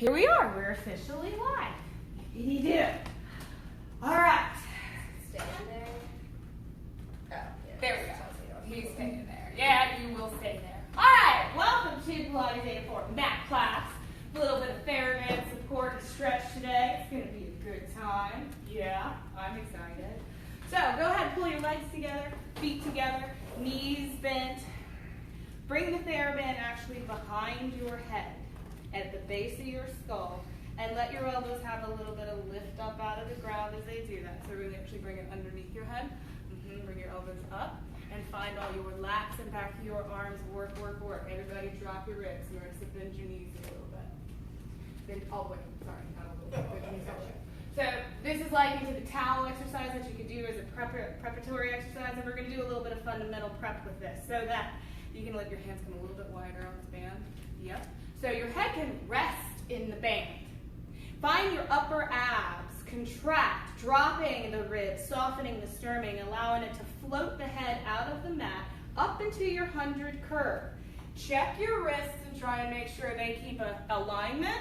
Here we are. We're officially live. You do. All right. Stay there. Oh, yeah. There we go. You stay there. Yeah, you will stay there. All right. Welcome to Pilates 84 mat class. A little bit of Thera Band Support and stretch today. It's going to be a good time. Yeah, I'm excited. So go ahead and pull your legs together, feet together, knees bent. Bring the Thera Band actually behind your head at the base of your skull, and let your elbows have a little bit of lift up out of the ground as they do that. So really actually bring it underneath your head. Bring your elbows up and find all your lats and back of your arms. Work, work, work. Everybody drop your ribs. Notice to bend your knees a little bit. Bend all the way. Sorry, not a little bit. Bend your knees all the way. So this is like into the towel exercise that you could do as a preparatory exercise, and we're going to do a little bit of fundamental prep with this so that you can let your hands come a little bit wider on this band. Yep. So your head can rest in the band. Find your upper abs, contract, dropping the ribs, softening the sternum, allowing it to float the head out of the mat up into your 100 curve. Check your wrists and try and make sure they keep a alignment.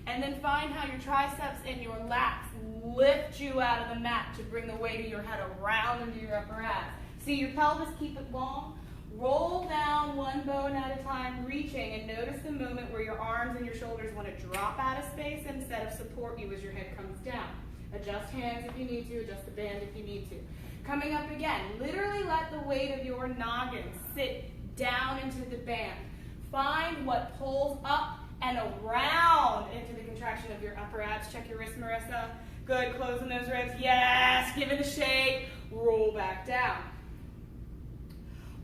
And then find how your triceps and your lats lift you out of the mat to bring the weight of your head around into your upper abs. See your pelvis, keep it long. Roll down one bone at a time, reaching, and notice the moment where your arms and your shoulders want to drop out of space instead of support you as your head comes down. Adjust hands if you need to, adjust the band if you need to. Coming up again, literally let the weight of your noggin sit down into the band. Find what pulls up and around into the contraction of your upper abs. Check your wrist, Marissa. Good, closing those ribs. Yes, give it a shake. Roll back down.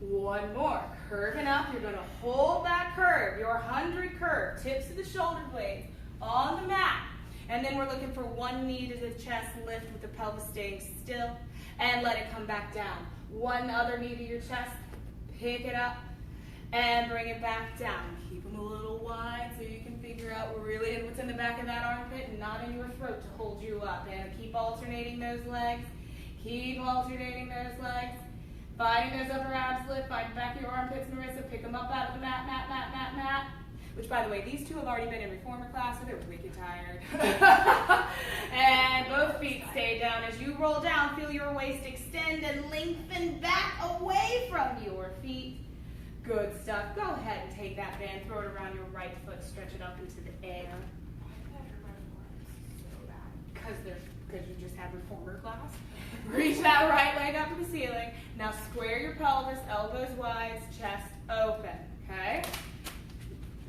One more, curving up, you're going to hold that curve, your 100 curve, tips of the shoulder blades on the mat, and then we're looking for one knee to the chest lift with the pelvis staying still, and let it come back down. One other knee to your chest, pick it up, and bring it back down. Keep them a little wide so you can figure out really what's in the back of that armpit and not in your throat to hold you up, and keep alternating those legs, keep alternating those legs. Finding those upper abs lift, find the back of your armpits, Marissa, pick them up out of the mat. Which, by the way, these two have already been in reformer class, so they're wicked tired. And both feet stay down. As you roll down, feel your waist extend and lengthen back away from your feet. Good stuff. Go ahead and take that band, throw it around your right foot, stretch it up into the air. Because you just had reformer class. Reach that right leg up to the ceiling. Now square your pelvis, elbows wide, chest open. Okay?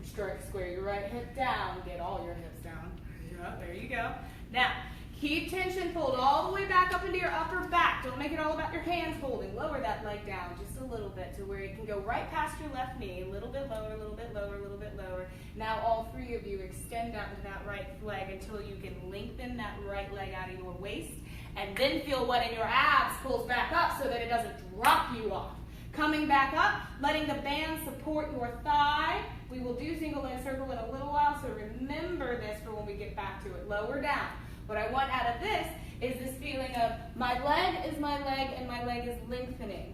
Square your right hip down. Get all your hips down. Yep, there you go. Now, keep tension pulled all the way back up into your upper back. Don't make it all about your hands holding. Lower that leg down just a little bit to where it can go right past your left knee. A little bit lower, a little bit lower, a little bit lower. Now all three of you extend out into that right leg until you can lengthen that right leg out of your waist. And then feel what in your abs pulls back up so that it doesn't drop you off. Coming back up, letting the band support your thigh. We will do single leg circle in a little while, so remember this for when we get back to it. Lower down. What I want out of this is this feeling of my leg is my leg and my leg is lengthening.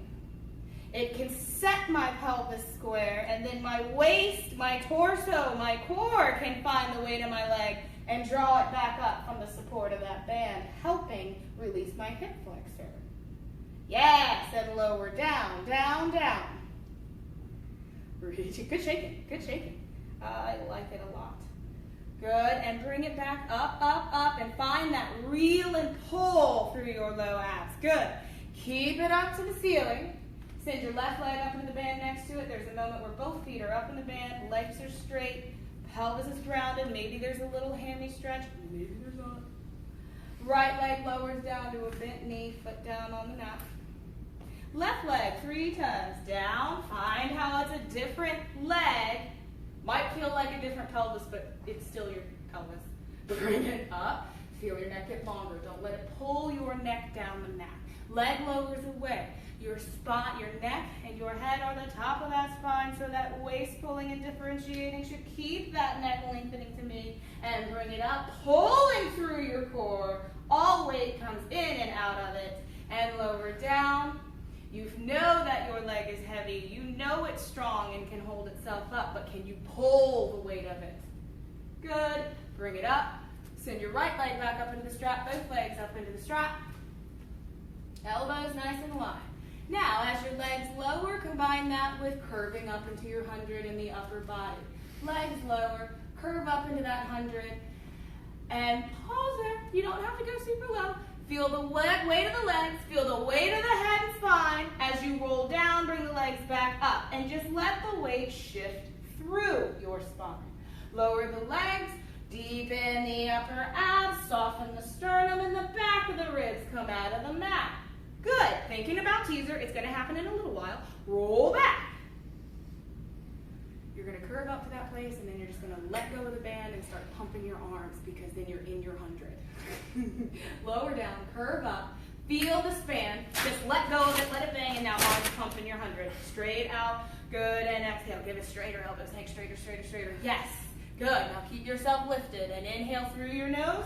It can set my pelvis square, and then my waist, my torso, my core can find the weight of my leg and draw it back up from the support of that band, helping release my hip flexor. Yes, and lower down, down, down. Reach it. Good shaking, good shaking. I like it a lot. Good, and bring it back up, up, up, and find that reel and pull through your low abs. Good. Keep it up to the ceiling. Send your left leg up into the band next to it. There's a moment where both feet are up in the band, legs are straight, pelvis is grounded. Maybe there's a little hammy stretch, maybe there's not. Right leg lowers down to a bent knee, foot down on the mat. Left leg 3 times down. Find how it's a different leg. Might feel like a different pelvis, but it's still your pelvis. Bring it up. Feel your neck get longer. Don't let it pull your neck down the mat. Leg lowers away. Your spine, your neck, and your head are the top of that spine, so that waist pulling and differentiating should keep that neck lengthening to me. And bring it up, pulling through your core. All weight comes in and out of it. And lower down. You know that your leg is heavy. You know it's strong and can hold itself up, but can you pull the weight of it? Good. Bring it up. Send your right leg back up into the strap, both legs up into the strap. Elbows nice and wide. Now, as your legs lower, combine that with curving up into your 100 in the upper body. Legs lower, curve up into that 100, and pause there. You don't have to go super low. Feel the weight of the legs, feel the weight of the head and spine. As you roll down, bring the legs back up, and just let the weight shift through your spine. Lower the legs, deepen the upper abs, soften the sternum, and the back of the ribs come out of the mat. Good. Thinking about teaser. It's going to happen in a little while. Roll back. You're going to curve up to that place, and then you're just going to let go of the band and start pumping your arms, because then you're in your 100. Lower down, curve up, feel the span. Just let go of it, let it bang, and now arms pump in your 100. Straight out. Good. And exhale. Give it straighter elbows. Hang straighter, straighter, straighter. Yes. Good. Now keep yourself lifted, and inhale through your nose.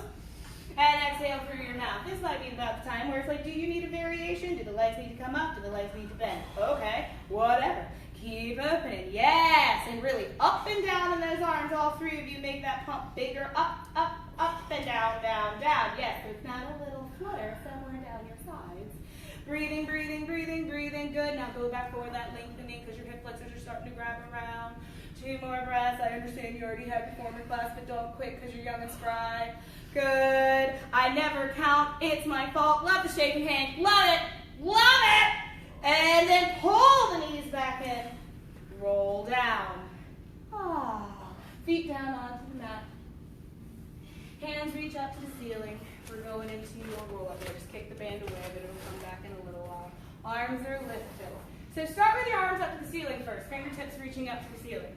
And exhale through your mouth. This might be about the time where it's like, do you need a variation? Do the legs need to come up? Do the legs need to bend? Okay, whatever. Keep opening. Yes, and really up and down in those arms. All three of you make that pump bigger. Up, up, up, and down, down, down. Yes, there's not a little flutter somewhere down your sides. Breathing, breathing, breathing, breathing. Good. Now go back for that lengthening, because your hip flexors are starting to grab around. 2 more breaths. I understand you already had performer class, but don't quit because you're young and spry. Good. I never count. It's my fault. Love the shaking hand. Love it. Love it. And then pull the knees back in. Roll down. Ah. Feet down onto the mat. Hands reach up to the ceiling. We're going into your roll up there. Just kick the band away, but it'll come back in a little while. Arms are lifted. So start with your arms up to the ceiling first. Fingertips reaching up to the ceiling,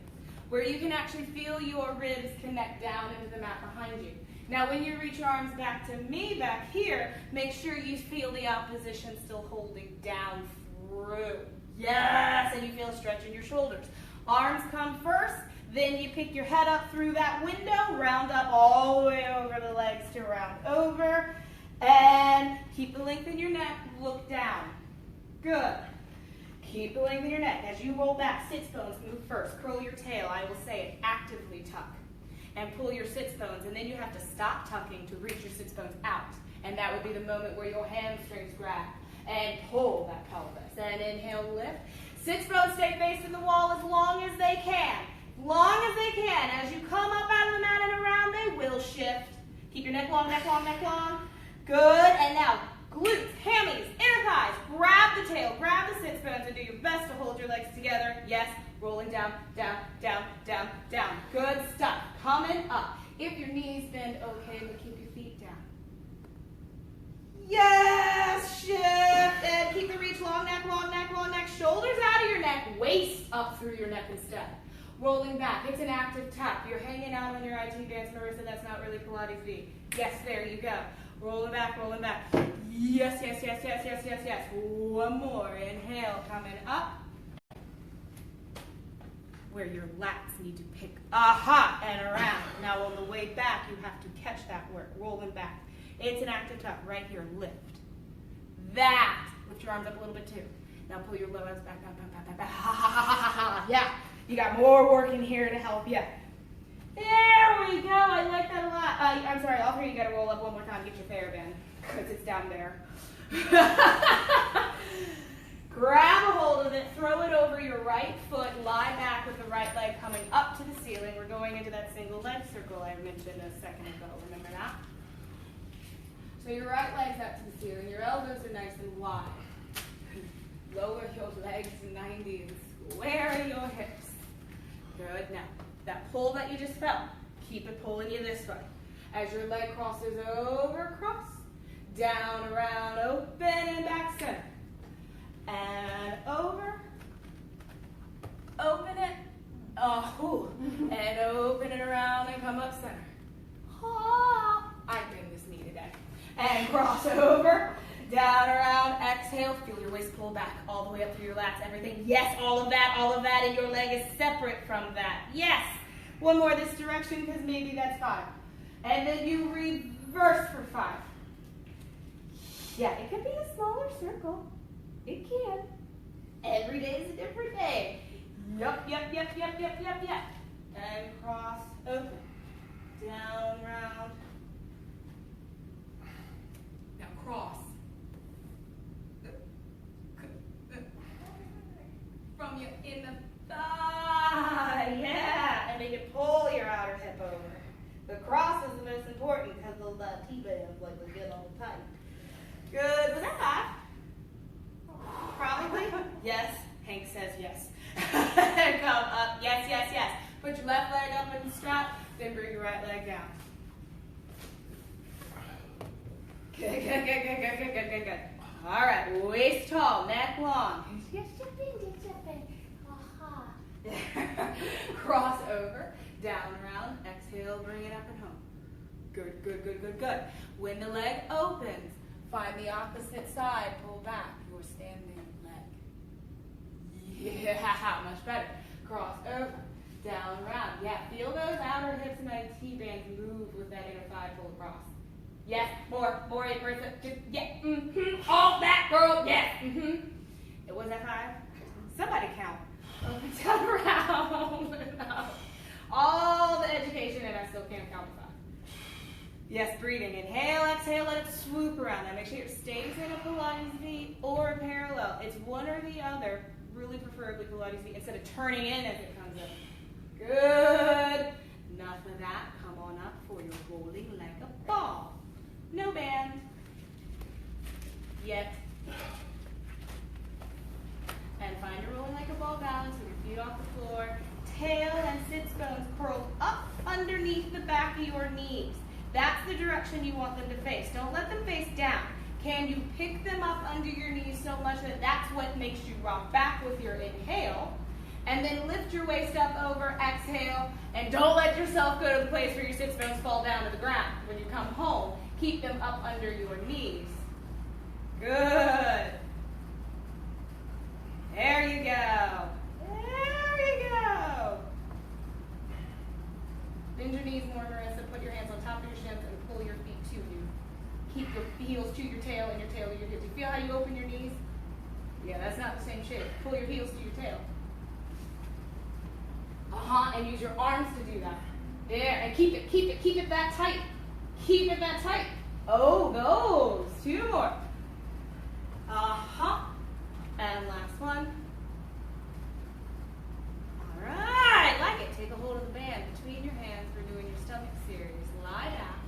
where you can actually feel your ribs connect down into the mat behind you. Now when you reach your arms back to me back here, make sure you feel the opposition still holding down through. Yes, and you feel a stretch in your shoulders. Arms come first, then you pick your head up through that window, round up all the way over the legs to round over, and keep the length in your neck, look down. Good. Keep the length in your neck. As you roll back, sits bones move first. Curl your tail. I will say it. Actively tuck. And pull your sits bones. And then you have to stop tucking to reach your sits bones out. And that would be the moment where your hamstrings grab. And pull that pelvis. And inhale, lift. Sits bones stay facing the wall as long as they can. As long as they can. As you come up out of the mat and around, they will shift. Keep your neck long, neck long, neck long. Good. And now, glutes, hammies, inner thighs, grab the tail, grab the sits bones, and do your best to hold your legs together. Yes, rolling down, down, down, down, down. Good stuff. Coming up. If your knees bend, okay, but keep your feet down. Yes, shift, and keep the reach, long neck, long neck, long neck. Shoulders out of your neck, waist up through your neck instead. Rolling back, it's an active tap. You're hanging out on your IT bands, Marissa, that's not really Pilates V. Yes, there you go. Rolling back, rolling back. Yes, yes, yes, yes, yes, yes, yes. One more. Inhale, coming up. Where your lats need to pick, aha, and around. Now on the way back, you have to catch that work. Rolling back. It's an active tuck. Right here, lift. That. Lift your arms up a little bit too. Now pull your low abs back, back, back, back, back, back. Ha, ha, ha, ha, ha. Yeah. You got more work in here to help you. There we go. I like that a lot. I'm sorry, all three, you got to roll up one more time. Get your Thera Band, because it's down there. Grab a hold of it, throw it over your right foot, lie back with the right leg coming up to the ceiling. We're going into that single leg circle I mentioned a second ago. Remember that? So your right leg's up to the ceiling. Your elbows are nice and wide. Lower your legs to 90 and square your hips. Good. Now, that pull that you just felt, keep it pulling you this way. As your leg crosses over, cross, down, around, open, and back center. And over, open it, and open it around and come up center. I'm doing this knee today. And cross over, down, around, exhale, feel your waist pull back all the way up through your lats, everything. Yes, all of that, and your leg is separate from that. Yes. One more this direction, because maybe that's 5. And then you reverse for 5. Yeah, it could be a smaller circle. It can. Every day is a different day. Yup, yup, yup, yup, yup, yup, yup. And cross, open. outer hip over. The cross is the most important because of that T-band, like they get all tight. Good. Was that 5? Probably. Yes. Hank says yes. Come up. Yes, yes, yes. Put your left leg up in the strap, then bring your right leg down. Good, good, good, good, good, good, good, good, good. All right, waist tall, neck long. Just jumping. Aha. Cross over, down, round, exhale, bring it up and home. Good, good, good, good, good. When the leg opens, find the opposite side, pull back your standing leg. Yeah, much better. Cross over, down, round. Yeah, feel those outer hips and those T-bands move with that inner thigh pull across. Yes, more, just, yeah, all that, girl, yes, It was that 5? Somebody count. Open, down, around. All the education, and I still can't count to 5. Yes, breathing. Inhale, exhale, let it swoop around. Now make sure it stays in a Pilates V or a parallel. It's one or the other, really preferably Pilates V, instead of turning in as it comes up. Good. Enough of that. Come on up for your rolling like a ball. No band. Yet. And find your rolling like a ball balance with your feet off the floor. Tail and sits bones curled up underneath the back of your knees. That's the direction you want them to face. Don't let them face down. Can you pick them up under your knees so much that that's what makes you rock back with your inhale? And then lift your waist up over, exhale, and don't let yourself go to the place where your sits bones fall down to the ground. When you come home, keep them up under your knees. Good. There you go. There you go. Bend your knees more, Marissa. Put your hands on top of your shins and pull your feet to you. Keep your heels to your tail and your tail to your hips. You feel how you open your knees? Yeah, that's not the same shape. Pull your heels to your tail. And use your arms to do that. There, and keep it that tight. Keep it that tight. Oh, those. 2 more. And last one. All right, like it. Take a hold of the band between your hands. We're doing your stomach series. Lie down.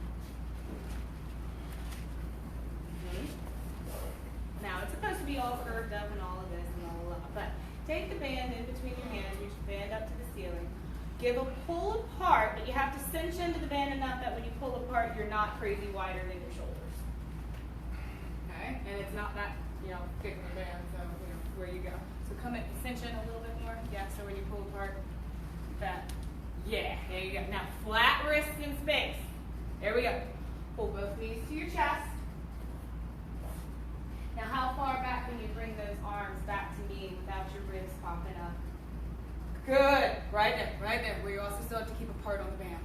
Now, it's supposed to be all curved up and all of this and all of that, but take the band in between your hands, reach the band up to the ceiling. Give a pull apart, but you have to cinch into the band enough that when you pull apart, you're not crazy wider than your shoulders. Okay? And it's not that, thick of a band, so, where you go. So come in, cinch in a little bit more. Yeah, so when you pull apart, that. Yeah, there you go. Now, flat wrists in space. There we go. Pull both knees to your chest. Now, how far back can you bring those arms back to me without your ribs popping up? Good. Right there. Where you also still have to keep apart on the band.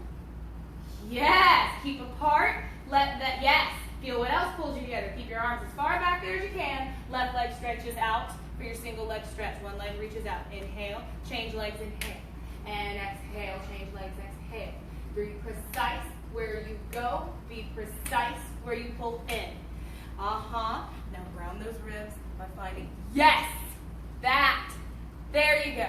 Yes. Keep apart. Yes. Feel what else pulls you together. Keep your arms as far back there as you can. Left leg stretches out for your single leg stretch. One leg reaches out. Inhale. Change legs. Inhale. And exhale. Change legs. Exhale. Be precise where you go. Be precise where you pull in. Now ground those ribs by finding, yes, that. There you go.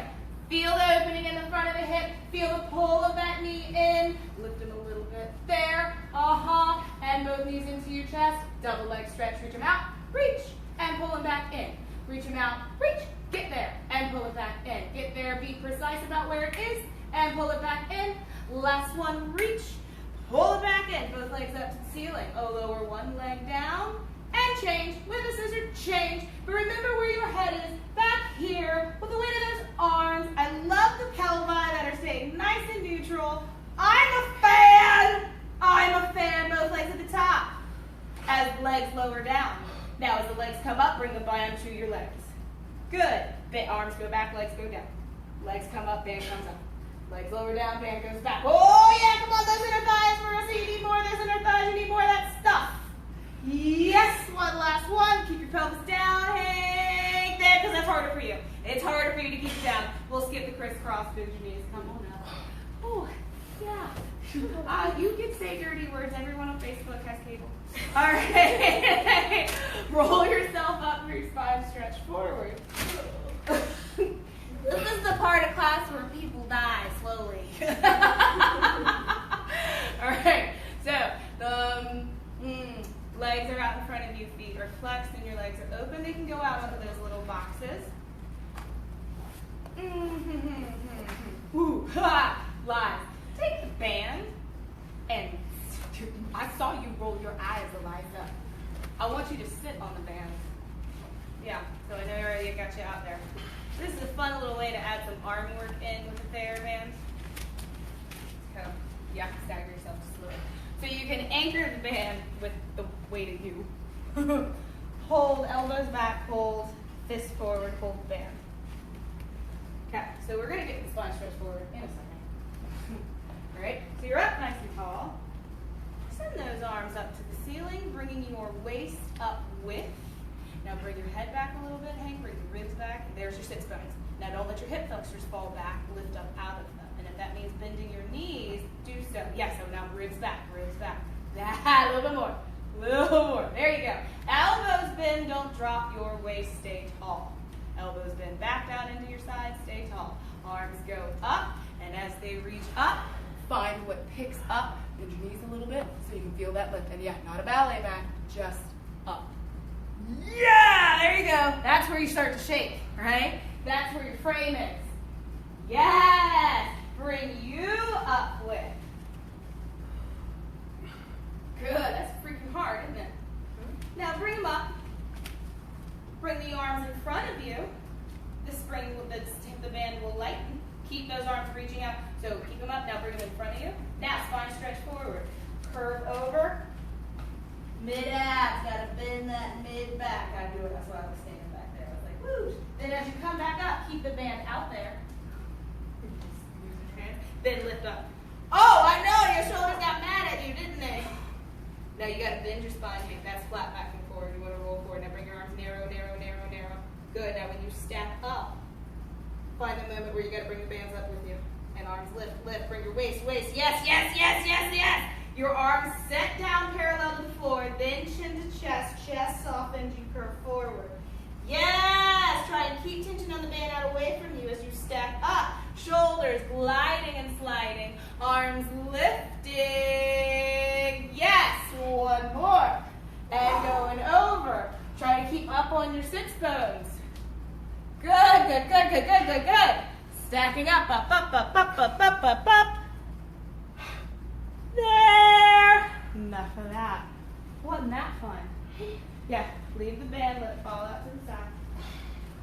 Feel the opening in the front of the hip. Feel the pull of that knee in. Lift them a little bit there. And both knees into your chest. Double leg stretch. Reach them out. Reach. And pull them back in. Reach them out. Reach. Get there. And pull it back in. Get there. Be precise about where it is. And pull it back in. Last one. Reach. Pull it back in. Both legs up to the ceiling. Lower one leg down. And change. With a scissor, change. But remember where your head is. Back here. With the weight of those arms. I love the pelvi that are staying nice and neutral. I'm a fan. Both legs at the top. As legs lower down. Now as the legs come up, bring the band to your legs. Good. Arms go back, legs go down. Legs come up, band comes up. Legs lower down, band goes back. Oh yeah, come on, those inner thighs, Marissa. You need more of those inner thighs. You need more of that stuff. Yes, one last one. Keep your pelvis down. Hang there, because that's harder for you. It's harder for you to keep it down. We'll skip the crisscross, bend your knees. Come on up. Oh, yeah. You can say dirty words. Everyone on Facebook has cable. All right. Roll yourself up for your spine, stretch forward. This is the part of class where people die slowly. roll your eyes, Eliza. I want you to sit on the band. Yeah, so I know I already got you out there. This is a fun little way to add some arm work in with the Thera Band. So, yeah, stagger yourself just a little. So you can anchor the band with the weight of you. Hold, elbows back, hold, fist forward, hold the band. Okay, so we're going to get the spine stretch forward in a second. All right, so you're up nice and tall. Send those arms up to the ceiling, bringing your waist up with. Now bring your head back a little bit, Hank, bring your ribs back, and there's your sits bones. Now don't let your hip flexors fall back, lift up out of them. And if that means bending your knees, do so. Yeah, so now ribs back, ribs back. A little bit more, little more. There you go. Elbows bend, don't drop your waist, stay tall. Elbows bend back down into your side, stay tall. Arms go up, and as they reach up, find what picks up. Bend your knees a little bit so you can feel that lift. And yeah, not a ballet mat, just up. Yeah, there you go. That's where you start to shake, right? That's where your frame is. Yes, bring you up with. Good, that's freaking hard, isn't it? Now bring them up. Bring the arms in front of you. The spring, the band will lighten. Keep those arms reaching out. So keep them up. Now bring them in front of you. Now spine stretch forward. Curve over. Mid-abs. Got to bend that mid-back. Got to do it. That's why I was standing back there. I was like, woo. Then as you come back up, keep the band out there. Then lift up. Oh, I know. Your shoulders got mad at you, didn't they? Now you got to bend your spine. Make that flat back and forward. You want to roll forward. Now bring your arms narrow, narrow, narrow, narrow. Good. Now when you step up, find the moment where you got to bring the bands up with you. And arms lift, lift. Bring your waist, waist. Yes, yes, yes, yes, yes. Your arms set down parallel to the floor. Then chin to chest. Chest softens. You curve forward. Yes. Try and keep tension on the band out away from you as you step up. Shoulders gliding and sliding. Arms lifting. Yes. One more. And going over. Try to keep up on your sits bones. Good, good, good, good, good, good, good. Stacking up, up, up, up, up, up, up, up, up. There. Enough of that. Wasn't that fun? Yeah, leave the band, let it fall out to the side.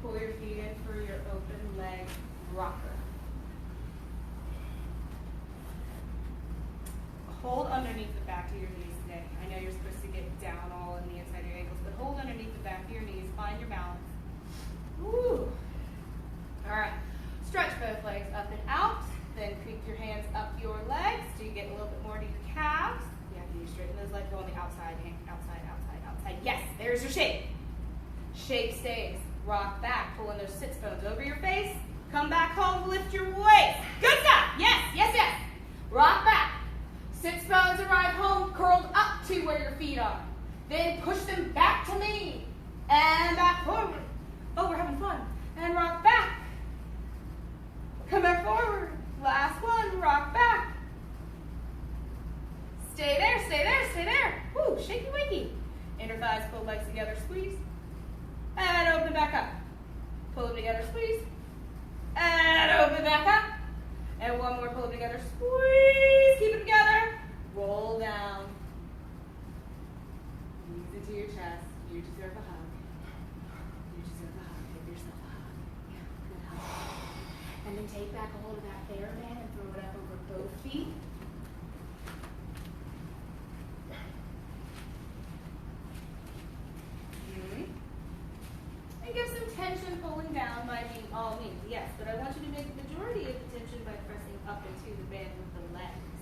Pull your feet in for your open leg rocker. Hold underneath the back of your knees today. I know you're supposed to get down all in the inside of your ankles, but hold underneath the back of your knees. Find your balance. Woo. All right. Stretch both legs up and out. Then creep your hands up your legs so you get a little bit more to your calves. Yeah, you straighten those legs, go on the outside, hand, outside, outside, outside. Yes, there's your shape. Shape stays. Rock back, pulling those sits bones over your face. Come back home, lift your waist. Good stuff. Yes, yes, yes. Rock back. Sits bones arrive home, curled up to where your feet are. Then push them back to me. And back forward. Oh, we're having fun. And rock back. Come back forward. Last one, rock back. Stay there, stay there, stay there. Woo, shaky wakey. Inner thighs, pull legs together, squeeze. And open back up. Pull them together, squeeze. And open back up. And one more, pull them together, squeeze. Keep it together. Roll down. Knees into your chest. You deserve a hug. You deserve a hug. Give yourself a hug. Yeah, good hug. And then take back a hold of that Thera Band and throw it up over both feet. And give some tension pulling down by all means. Yes, but I want you to make the majority of the tension by pressing up into the band with the legs.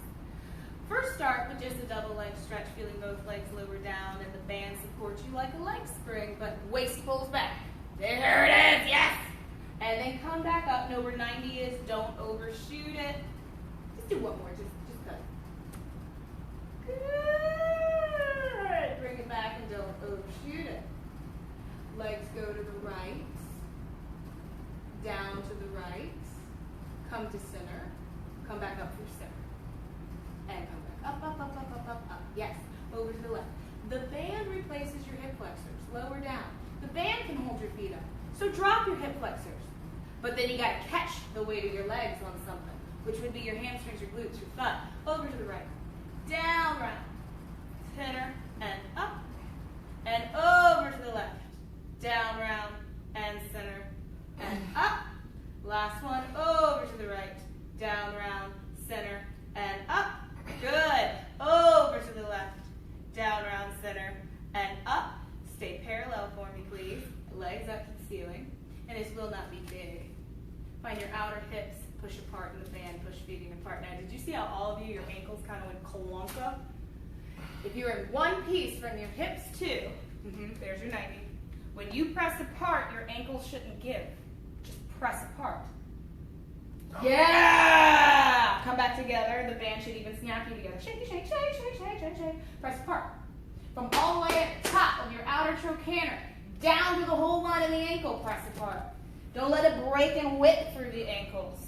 First start with just a double leg stretch, feeling both legs lower down and the band supports you like a leg spring, but waist pulls back. There it is, yes! And then come back up, know where 90 is, don't overshoot it. Just do one more, just cut. Good. Bring it back and don't overshoot it. Legs go to the right, down to the right, come to center, come back up through center. And come back up, up, up, up, up, up, up. Yes, over to the left. The band replaces your hip flexors, lower down. The band can hold your feet up, so drop your hip flexors. But then you got to catch the weight of your legs on something, which would be your hamstrings, your glutes, your butt. Over to the right. Down, round. center, and up, and over to the left. Down, round, and center, and up. Last one, over to the right. Down, round, center, and up. Good. Over to the left. Down, round, center, and up. Stay parallel for me, please. Legs up to the ceiling. And this will not be big. Find your outer hips push apart in the band, push feeding apart. Now, did you see how all of you, your ankles kind of went clunka? If you're in one piece from your hips to, there's your 90. When you press apart, your ankles shouldn't give. Just press apart. Yeah! Come back together. The band should even snap you together. Shake, shake, shake, shake, shake, shake, shake. Press apart. From all the way at the top of your outer trochanter, down to the whole line of the ankle, press apart. Don't let it break and whip through the ankles.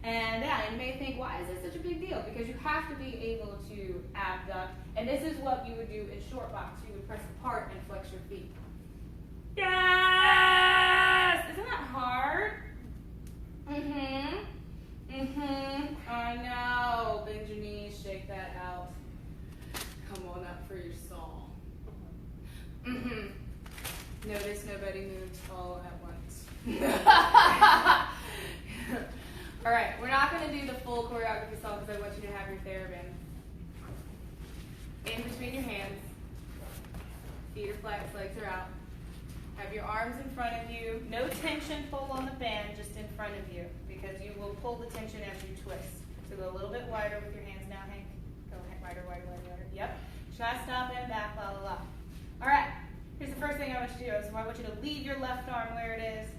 And you may think, why is this such a big deal? Because you have to be able to abduct. And this is what you would do in short box. You would press apart and flex your feet. Yes! Isn't that hard? I know. Bend your knees, shake that out. Come on up for your song. Notice nobody moves all at once. All right, we're not going to do the full choreography song because I want you to have your Thera Band. In between your hands. Feet are flat, legs are out. Have your arms in front of you. No tension pull on the band, just in front of you, because you will pull the tension as you twist. So go a little bit wider with your hands now, Hank. Go wider, wider, wider, wider. Yep. Chest up and back, la la la. All right. Here's the first thing I want you to do is I want you to leave your left arm where it is.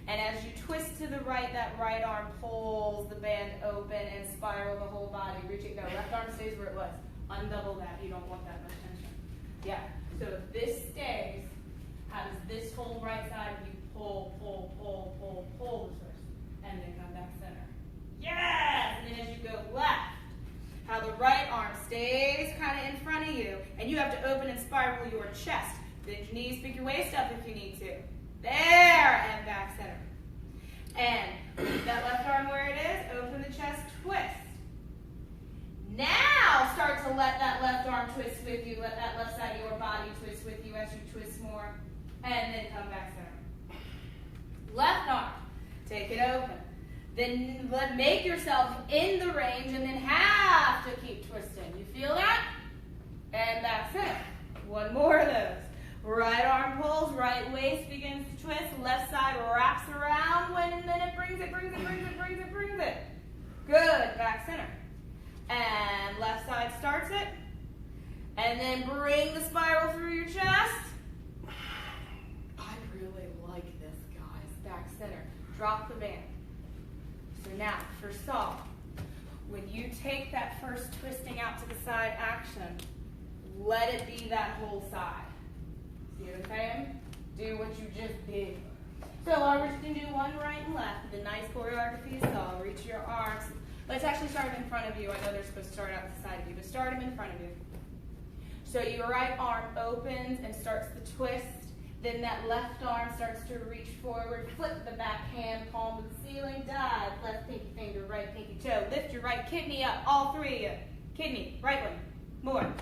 And as you twist to the right, that right arm pulls the band open and spiral the whole body. Reach it, go. Left arm stays where it was. Undouble that. You don't want that much tension. Yeah. So if this stays, how does this whole right side of you pull, pull, pull, pull, pull the twist? And then come back center. Yes! And then as you go left, how the right arm stays kind of in front of you, and you have to open and spiral your chest. Bend your knees, pick your waist up if you need to. There, and back center. And leave that left arm where it is, open the chest, twist. Now start to let that left arm twist with you, let that left side of your body twist with you as you twist more, and then come back center. Left arm, take it open. Then make yourself in the range and then have to keep twisting. You feel that? And back center. One more of those. Right arm pulls, right waist begins to twist, left side wraps around, and then it brings it, brings it, brings it, brings it, brings it. Good, back center. And left side starts it. And then bring the spiral through your chest. I really like this, guys. Back center. Drop the band. So now, for song, when you take that first twisting out to the side action, let it be that whole side. See what I'm saying? Do what you just did. So we're just going to do one right and left. The nice choreography song. Reach your arms. Let's actually start them in front of you. I know they're supposed to start out the side of you, but start them in front of you. So your right arm opens and starts the twist. Then that left arm starts to reach forward. Flip the back hand, palm to the ceiling. Dive. Left pinky finger, right pinky toe. Lift your right kidney up. All three of you. Kidney, right one. More.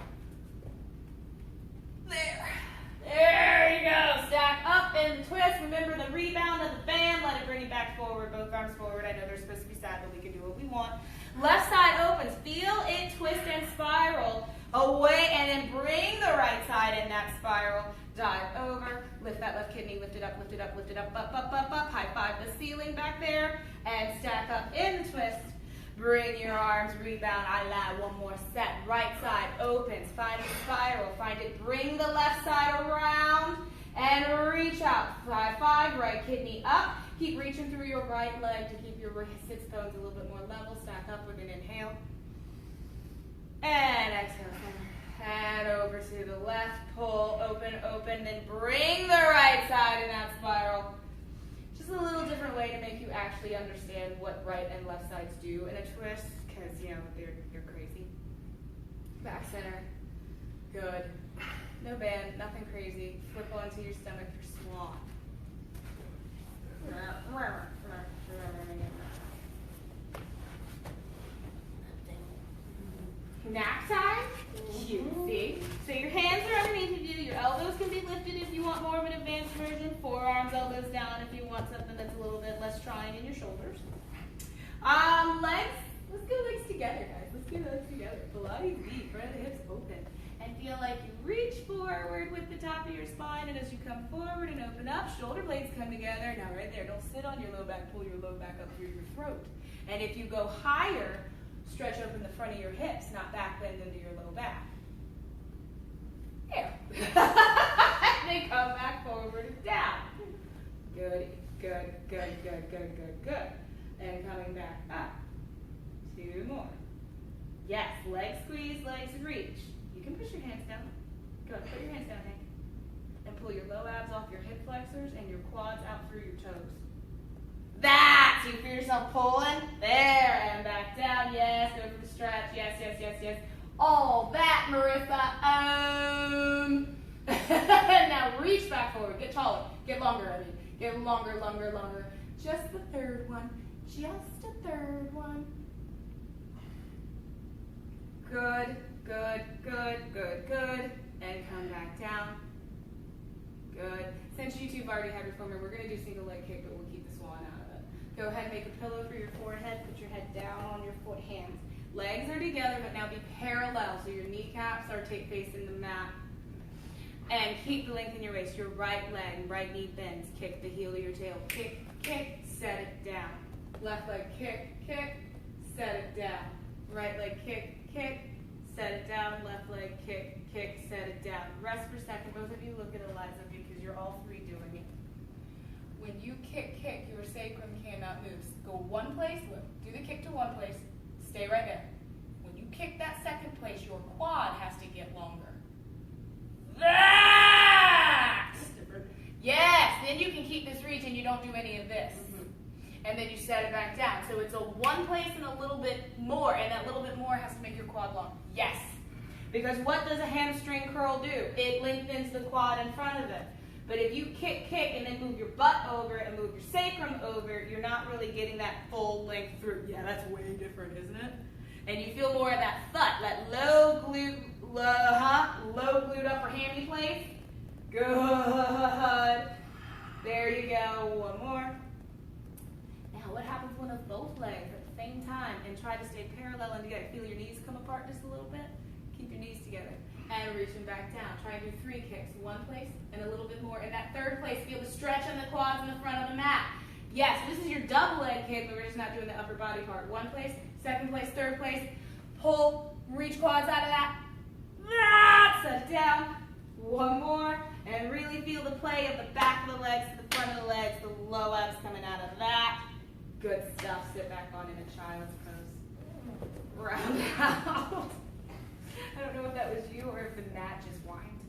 There. There you go. Stack up and twist. Remember the rebound of the band. Let it bring you back forward. Both arms forward. I know they're supposed to be side, but we can do what we want. Left side opens. Feel it twist and spiral away, and then bring the right side in that spiral. Dive over. Lift that left kidney. Lift it up, lift it up, lift it up, up, up, up, up. High five the ceiling back there. And stack up in the twist. Bring your arms, rebound, I lie, one more set. Right side opens, find the spiral, find it, bring the left side around, and reach out. High five, right kidney up. Keep reaching through your right leg to keep your sits bones a little bit more level. Stack upward and inhale. And exhale. And over to the left, pull, open, open, then bring the right side in that spiral. Just a little different way to make you actually understand what right and left sides do in a twist, because, you know, they're crazy. Back center. Good. No band, nothing crazy. Flip onto your stomach, your swan. Nap time? Cute. See? Good. So your hands are underneath of you. Your elbows can be lifted if you want more of an advanced version. Forearms, elbows down if you want something that's a little bit less trying in your shoulders. Legs. Let's go legs together, guys. Let's do legs together. Pilates deep. Front of the hips open. And feel like you reach forward with the top of your spine. And as you come forward and open up, shoulder blades come together. Now right there, don't sit on your low back. Pull your low back up through your throat. And if you go higher, stretch open the front of your hips, not back bend into your low back. There. Then come back forward and down. Good, good, good, good, good, good, good. And coming back up. 2 more. Yes, legs squeeze, legs reach. You can push your hands down. Go ahead, put your hands down, Hank. And pull your low abs off your hip flexors and your quads out through your toes. That! You feel yourself pulling. There, and back down. Yes, go for the stretch. Yes, yes, yes, yes. All that, Marissa. Now reach back forward. Get taller. Get longer, I mean. Get longer, longer, longer. Just the third one. Just a third one. Good, good, good, good, good. And come back down. Good. Since you two have already had your form, we're going to do single leg kick, but we'll keep the swan out of it. Go ahead and make a pillow for your forehead. Put your head down on your foot hands. Legs are together, but now be parallel. So your kneecaps are facing the mat. And keep the length in your waist. Your right leg, right knee bends. Kick the heel of your tail. Kick, kick, set it down. Left leg, kick, kick, set it down. Right leg, kick, kick, set it down. Left leg, kick, kick, set it down. Rest for a second. Both of you look at Eliza because you're all three doing it. When you kick, kick, your sacrum cannot move. Go one place, do the kick to one place, stay right there. When you kick that second place, your quad has to get longer. That! Yes, then you can keep this reach and you don't do any of this. And then you set it back down. So it's a one place and a little bit more, and that little bit more has to make your quad long. Yes. Because what does a hamstring curl do? It lengthens the quad in front of it. But if you kick, kick, and then move your butt over and move your sacrum over, you're not really getting that full length through. Yeah, that's way different, isn't it? And you feel more of that thud, that low glute, low glute upper hammy place. Good. There you go. One more. Now, what happens when of both legs at the same time and try to stay parallel and together? Feel your knees come apart just a little bit. Keep your knees together. And reaching back down. Try and do 3 kicks. One place and a little bit more. In that third place, feel the stretch on the quads in the front of the mat. Yes, this is your double leg kick, but we're just not doing the upper body part. One place, second place, third place. Pull, reach quads out of that. Set it down. One more. And really feel the play of the back of the legs to the front of the legs, the low abs coming out of that. Good stuff. Sit back on in a child's pose. Round out. I don't know if that was you or if the mat just whined.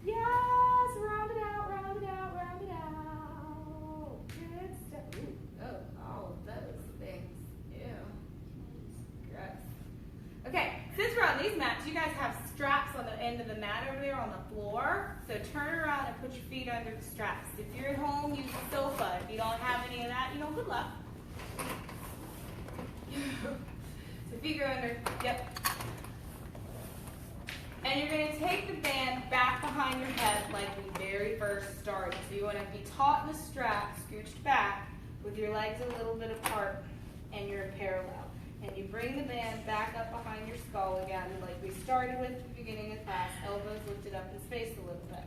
Yes, round it out, round it out, round it out. Good stuff. Ooh, oh, all of those things. Ew. Gross. Okay, since we're on these mats, you guys have straps on the end of the mat over there on the floor. So turn around and put your feet under the straps. If you're at home, use the sofa. If you don't have any of that, good luck. So feet go under, yep. And you're going to take the band back behind your head like we very first started. So you want to be taut in the strap, scooched back, with your legs a little bit apart, and you're in parallel. And you bring the band back up behind your skull again, like we started with at the beginning of class, elbows lifted up in space a little bit.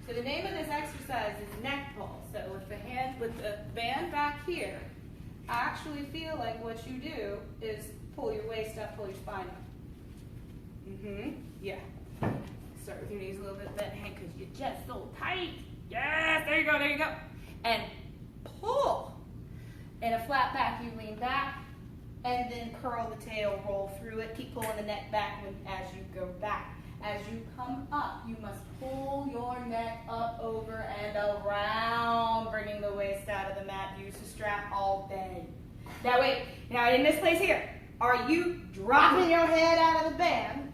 So the name of this exercise is neck pull. So with the band back here, actually feel like what you do is pull your waist up, pull your spine up. Yeah. Start with your knees a little bit bent, Hank, because you're just so tight. Yes, there you go, there you go. And pull. In a flat back, you lean back, and then curl the tail, roll through it. Keep pulling the neck back as you go back. As you come up, you must pull your neck up, over, and around, bringing the waist out of the mat. Use the strap all day. Now wait, now in this place here, are you dropping your head out of the band,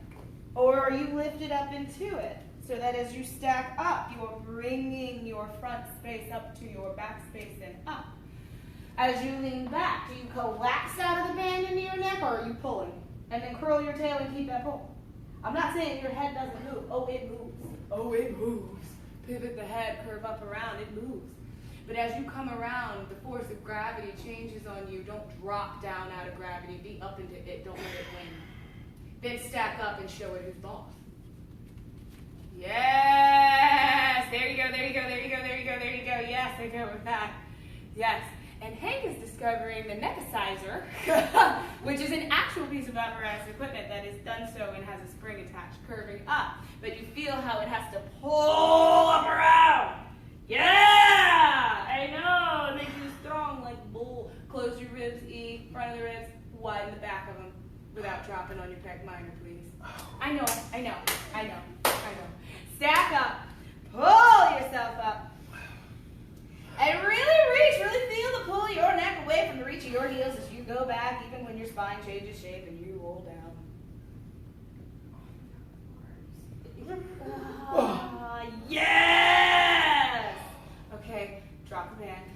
or are you lifted up into it? So that as you stack up, you are bringing your front space up to your back space and up. As you lean back, do you collapse out of the band into your neck, or are you pulling? And then curl your tail and keep that pull. I'm not saying your head doesn't move. Oh, it moves. Oh, it moves. Pivot the head, curve up around, it moves. But as you come around, the force of gravity changes on you. Don't drop down out of gravity. Be up into it. Don't let it win. Then stack up and show it who's boss. Yes. There you go, there you go, there you go, there you go, there you go. Yes, I go with that. Yes. And Hank is discovering the neckasizer, which is an actual piece of apparatus equipment that is done so and has a spring attached, curving up. But you feel how it has to pull up around. Yeah! I know. It makes you strong like bull. Close your ribs, E, front of the ribs, widen the back of them without dropping on your pec minor, please. I know. Stack up. Pull yourself up. And really feel the pull of your neck away from the reach of your heels as you go back, even when your spine changes shape and you roll down. Yes! Okay, drop the band.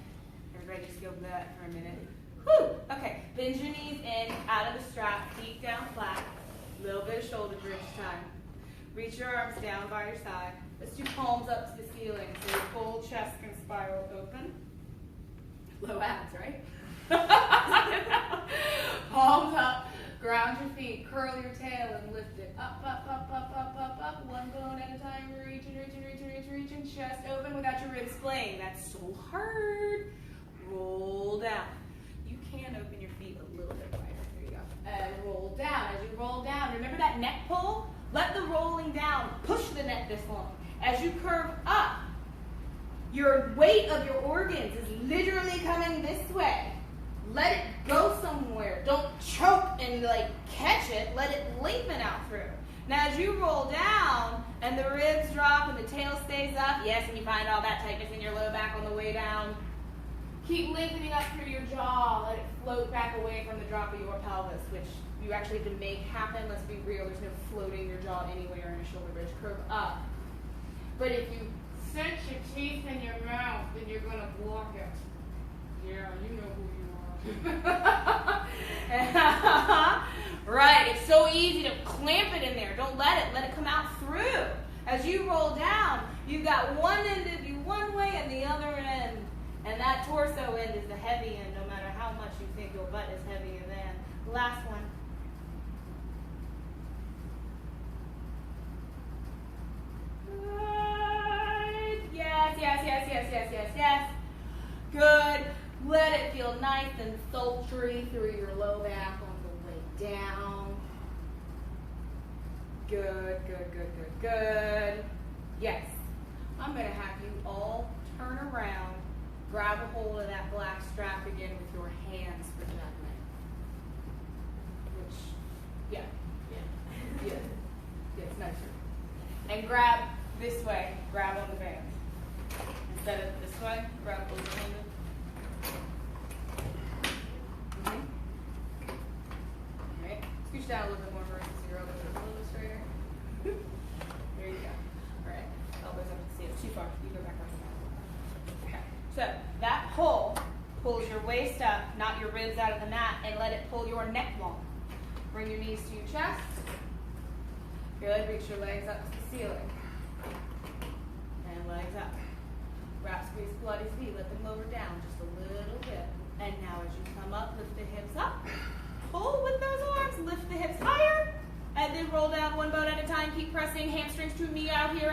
Everybody just go with that for a minute. Whew! Okay, bend your knees in, out of the strap, feet down flat. Little bit of shoulder bridge time. Reach your arms down by your side. Let's do palms up to the ceiling so your full chest can spiral open. Low abs, right? Palms up, ground your feet, curl your tail and lift it up, up, up, up, up, up, up. One bone at a time, reaching, chest open without your ribs splaying. That's so hard. Roll down. You can open your feet a little bit wider. There you go. And roll down. As you roll down, remember that neck pull? Let the rolling down push the neck this long. As you curve up, your weight of your organs is literally coming this way. Let it go somewhere. Don't choke and catch it. Let it lengthen out through. Now as you roll down and the ribs drop and the tail stays up, yes, and you find all that tightness in your low back on the way down, keep lengthening up through your jaw. Let it float back away from the drop of your pelvis, which you actually have to make happen. Let's be real. There's no floating your jaw anywhere in a shoulder bridge. Curve up. But if you cinch your teeth in your mouth, then you're going to block it. Yeah, you know who you are. Right. It's so easy to clamp it in there. Don't let it come out through. As you roll down, you've got one end of you one way and the other end. And that torso end is the heavy end, no matter how much you think your butt is heavier than. Last one. Good. Yes. Good. Let it feel nice and sultry through your low back on the way down. Good. Yes. I'm going to have you all turn around. Grab a hold of that black strap again with your hands for juggling. Which, yeah, it's nicer. And grab this way, grab on the band. Instead of this way, grab open-handed. Alright, scooch down a little bit more versus your elbows a little bit straighter. There you go. Alright, elbows up to the ceiling. Too far, you go back up. Okay, so that pull pulls your waist up, not your ribs out of the mat, and let it pull your neck long. Bring your knees to your chest. Really reach your legs up to the ceiling. And legs up. Wrap, squeeze, Pilates V. Let them lower down just a little bit. And now as you come up, lift the hips up. Pull with those arms. Lift the hips higher. And then roll down one bone at a time. Keep pressing hamstrings to me out here.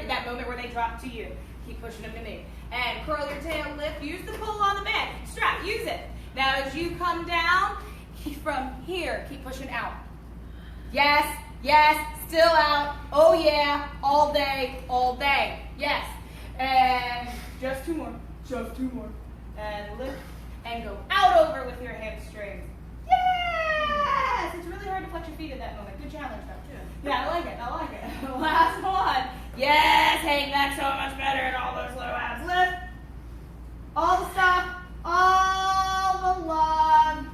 That moment where they drop to you. Keep pushing them to me. And curl your tail, lift. Use the pull on the band. Strap. Use it. Now as you come down, from here, keep pushing out. Yes. Still out. Oh yeah. All day. Yes. And just two more. And lift and go out over with your hamstrings. Yes! It's really hard to flex your feet at that moment. Good challenge though. Yeah, I like it. Last one. Yes, Hank, that's so much better at all those low abs. Lift. All the stuff. All the love.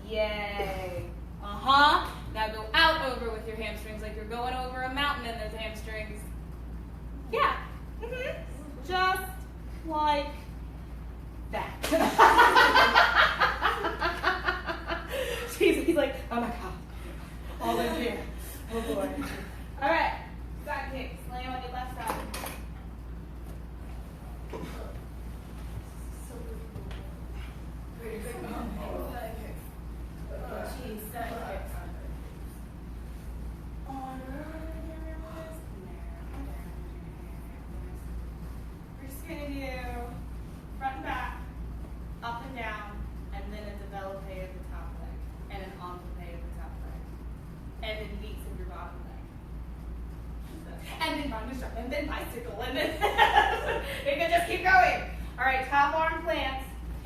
Yay. Now go out over with your hamstrings like you're going over a mountain in those hamstrings. Yeah. Just like that. He's like, oh my God. All in here. Oh boy. All right. Side kicks. Lay on your left side. Pretty good. Side kicks. Oh, geez. Side kicks. We're just going to do front and back, up and down, and then a develope of the top leg, and an envelope of the top leg, and then beats of your bottom leg. And then round and then bicycle, and then you can just keep going. All right, top arm plants.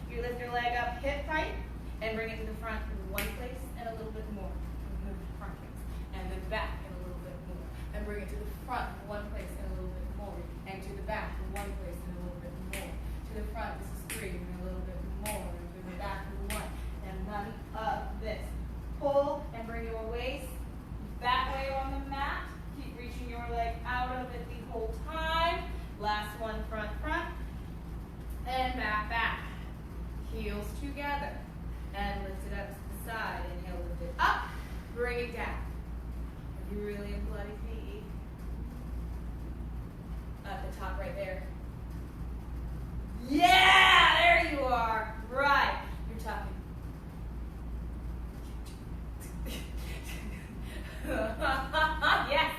You lift your leg up hip height and bring it to the front in one place and a little bit more. Move to front place, and then back and a little bit more, and bring it to the front in one place and a little bit more, and to the back in one place and a little bit more. To the front, this is 3, and a little bit more, and to the back in 1, and none of this. Pull and bring your waist that way on the mat. Keep reaching your leg out of it the whole time. Last one, front, front, and back, back. Heels together, and lift it up to the side. Inhale, lift it up, bring it down. Are you really in Pilates PE? At the top right there. Yeah, there you are. Right. You're talking. Yes.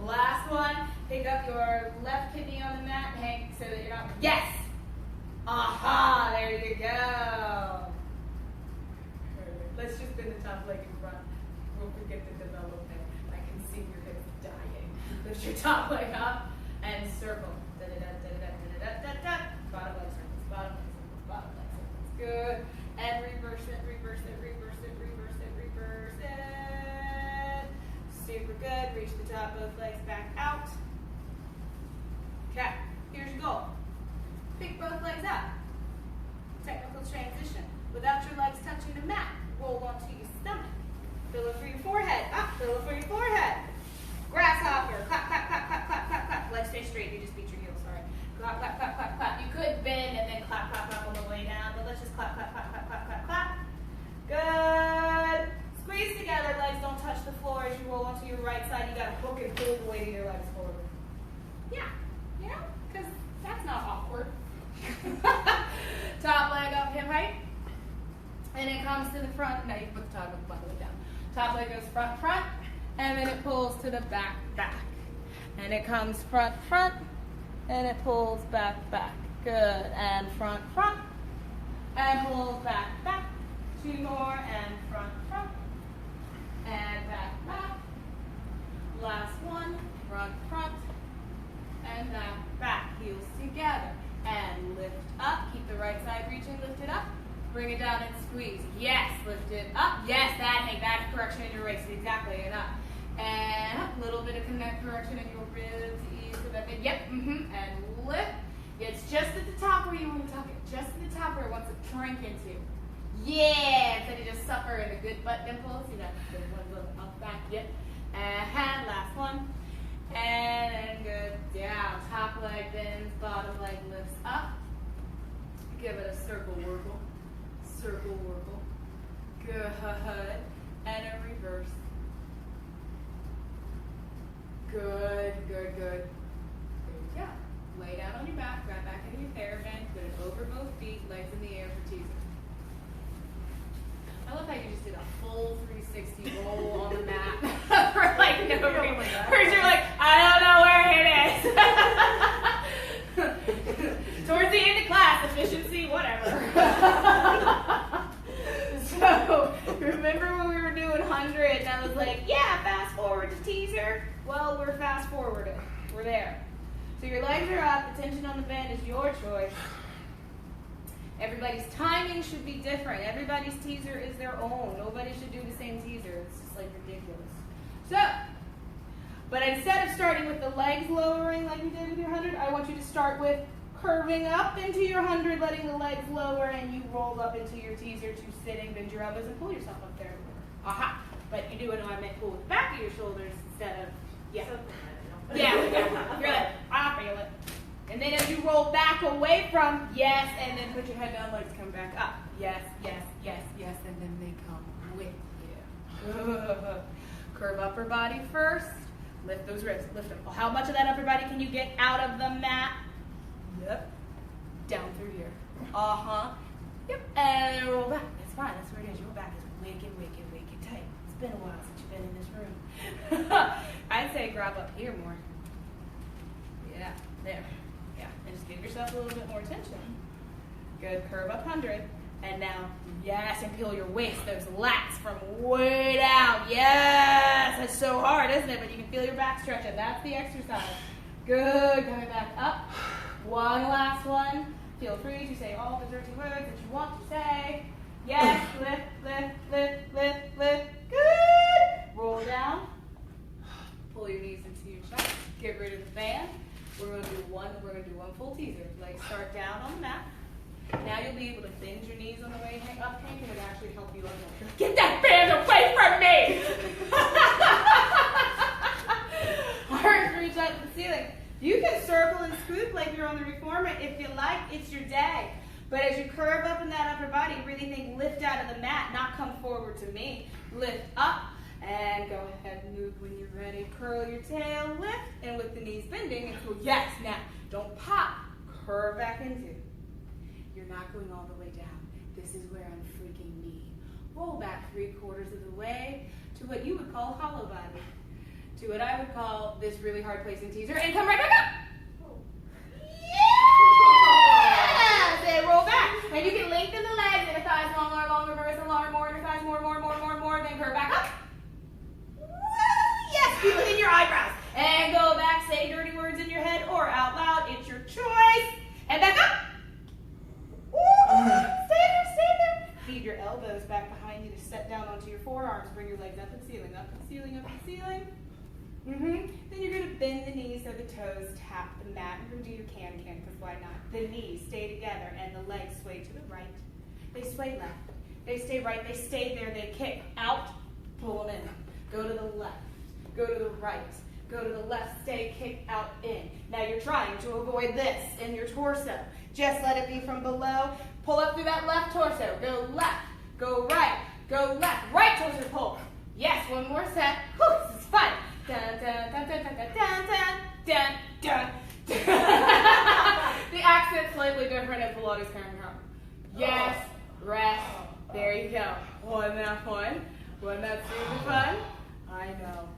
Last one. Pick up your left kidney on the mat and hang so that you're not. Yes. There you go. Let's just bend the top leg in front. We'll forget the development. I can see your hips dying. Lift your top leg up and circle. Bottom leg circles, bottom leg circles, bottom leg circles. Good. And reverse it, reverse it, reverse it, reverse it, reverse it. Super good. Reach the top, both legs back out. Okay, here's your goal. Pick both legs up. Technical transition. Without your legs touching the mat, roll onto your stomach. Feel it for your forehead. Up, feel it for your forehead. Grasshopper. Clap, clap, clap, clap, clap, clap, clap. Legs stay straight. You just beat your heels. Sorry. Clap, clap, clap, clap, clap. You could bend and then clap, clap, clap on the way down, but let's just clap, clap, clap, clap, clap, clap, clap. Good. Squeeze together. Legs don't touch the floor as you roll onto your right side. You got to hook and pull the weight of your legs forward. Yeah. You know? Because that's not awkward. Top leg up, hip height. And it comes to the front. Now you can put the top leg down. Top leg goes front, front. And then it pulls to the back, back. And it comes front, front. And it pulls back, back. Good. And front, front. And pulls back, back. 2 more. And front, front. And back, back. Last one. Front, front. And back, back. Heels together. And lift up. Keep the right side reaching. Lift it up. Bring it down and squeeze. Yes. Lift it up. Yes. That correction in your waist. Exactly. And up. And up. Little bit of correction in your ribs. Ease to that thing. Yep. And lift. It's just at the top where you want to tuck it. Just at the top where it wants to shrink into. Yeah. Instead of just suffer in the good butt dimples. You know. Good one. Little up back. Yep. And last one. And then good down. Top leg bends, bottom leg lifts up. Give it a circle wurgle. Circle wurgle. Good. And a reverse. Good. There you go. Lay down on your back, grab back into your Thera Band, put it over both feet, legs in the air for teaser. I love how you just did a full 360 roll on the mat for like no reason. Whereas you're like, I don't know where it is. Towards the end of class, efficiency, whatever. So, remember when we were doing 100 and I was like, yeah, fast forward to teaser? Well, we're fast forwarding. We're there. So your legs are up, the tension on the band is your choice. Everybody's timing should be different. Everybody's teaser is their own. Nobody should do the same teaser. It's just like ridiculous. So, but instead of starting with the legs lowering like we did with your 100, I want you to start with curving up into your 100, letting the legs lower, and you roll up into your teaser to sitting, bend your elbows, and pull yourself up there. Aha! But you do it on pull with the back of your shoulders instead of, yeah. Yeah. You're like, I feel it. And then as you roll back away from, yes, and then put your head down, legs come back up. Yes, and then they come with you. Good. Curve upper body first. Lift those ribs. Lift them. How much of that upper body can you get out of the mat? Yep. Down through here. Yep. And roll back. That's fine. That's where it is. Your back is wicked, wicked, wicked tight. It's been a while since you've been in this room. I'd say grab up here more. Yeah. There. Yeah. And just give yourself a little bit more tension. Good. Curve up 100. And now, yes, and peel your waist, those lats from way down. Yes, that's so hard, isn't it? But you can feel your back stretching. That's the exercise. Good, coming back up. One last one. Feel free to say all the dirty words that you want to say. Yes, lift, lift, lift, lift, lift. Good. Roll down. Pull your knees into your chest. Get rid of the band. We're going to do one full teaser. Legs start down on the mat. Now you'll be able to bend your knees on the way up, Hank, and it would actually help you unload. Get that band away from me! Arms reach up to the ceiling. You can circle and scoop like you're on the reformer if you like. It's your day. But as you curve up in that upper body, really think lift out of the mat, not come forward to me. Lift up and go ahead and move when you're ready. Curl your tail, lift, and with the knees bending, and go, yes, now don't pop. Curve back into. You're not going all the way down. This is where I'm freaking me. Roll back 3/4 of the way to what you would call hollow body. To what I would call this really hard placing teaser, and come right back up. Yeah! Say roll back. And you can lengthen the legs, inner thighs longer, longer, reverse and longer, more inner thighs, more, then curve back up. Woo! Yes, feel it in your eyebrows. And go back, say dirty words in your head or out loud. It's your choice. And back up. Stay there. Feed your elbows back behind you to set down onto your forearms. Bring your legs up and ceiling, up and ceiling, up and ceiling. Then you're going to bend the knees so the toes tap the mat. You're going to do your can, because why not? The knees stay together and the legs sway to the right. They sway left. They stay right. They stay there. They kick out. Pull them in. Go to the left. Go to the right. Go to the left. Stay, kick out, in. Now you're trying to avoid this in your torso. Just let it be from below. Pull up through that left torso. Go left. Go right. Go left. Right torso pull. Yes, one more set. Whew, this is fun. Dun, dun, dun, dun, dun, dun, dun, dun, dun. The accent's slightly different in Pilates can come. Yes, rest. There you go. Wasn't that fun? Wasn't that super fun? I know.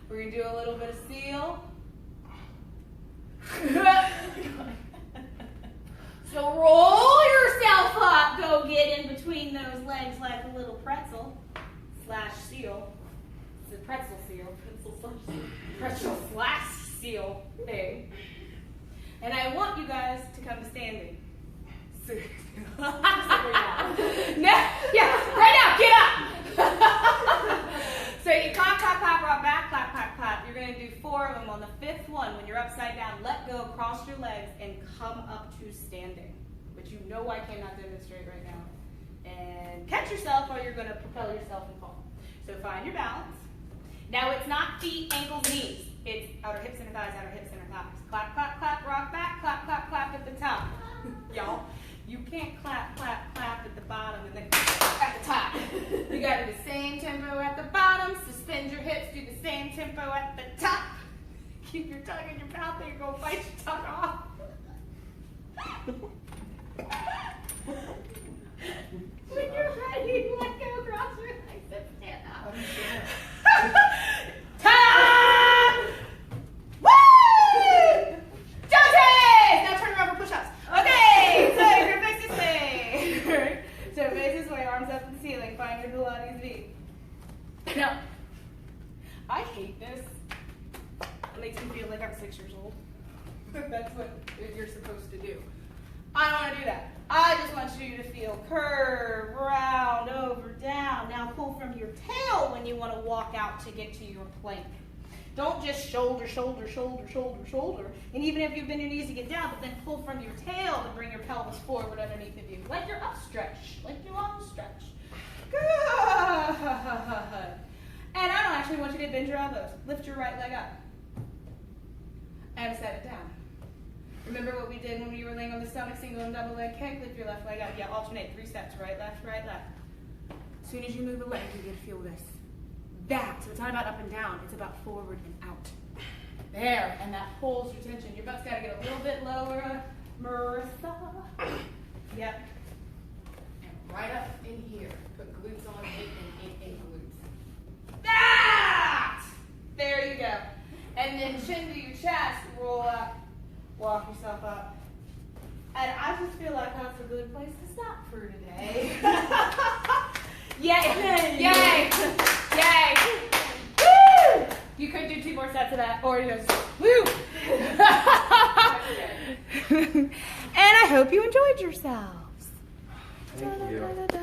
We're going to do a little bit of seal. So roll yourself up. Go get in between those legs like a little pretzel / seal. It's a pretzel seal. Pretzel / seal thing. And I want you guys to come to standing. Right now, get up. So you clap, clap, clap, rock back, clap, clap, clap. You're going to do 4 of them. On the 5th one, when you're upside down, let go, cross your legs, and come up to standing, which you know I cannot demonstrate right now. And catch yourself or you're going to propel yourself and fall. So find your balance. Now it's not feet, ankles, knees. It's outer hips, inner thighs, outer hips, inner thighs. Clap, clap, clap, rock back, clap, clap, clap at the top. Y'all, you can't clap, clap, clap at the bottom and then at the top. You got to do the same tempo at the bottom, suspend your hips, do the same tempo at the top. Keep your tongue in your mouth and you're going to bite your tongue off. When you're ready, let go, cross your legs and stand up. Time! Woo! Judges! Now turn around for push-ups. Okay, so you're going to face this way. So face this way, arms up to the ceiling. Find your Pilates V. Now, I hate this. It makes me feel like I'm 6 years old. That's what you're supposed to do. I don't want to do that. I just want you to feel curve, round, over, down. Now pull from your tail when you want to walk out to get to your plank. Don't just shoulder, shoulder, shoulder, shoulder, shoulder. And even if you bend your knees to get down, but then pull from your tail to bring your pelvis forward underneath of you. Like you're up stretch, like you're on stretch. Good. And I don't actually want you to bend your elbows. Lift your right leg up. And set it down. Remember what we did when we were laying on the stomach, single and double leg kick? Lift your left leg up. Yeah, alternate 3 steps. Right, left, right, left. As soon as you move a leg, you're gonna feel this. That. So it's not about up and down, it's about forward and out. There, and that holds your tension. Your butt's gotta get a little bit lower, Marissa. Yep. And right up in here. Put glutes on in glutes. That! There you go. And then chin to your chest, roll up, walk yourself up. And I just feel like that's a good place to stop for today. Yay! Yay! Yay! Woo! You could do 2 more sets of that, or just woo! And I hope you enjoyed yourselves. Thank you.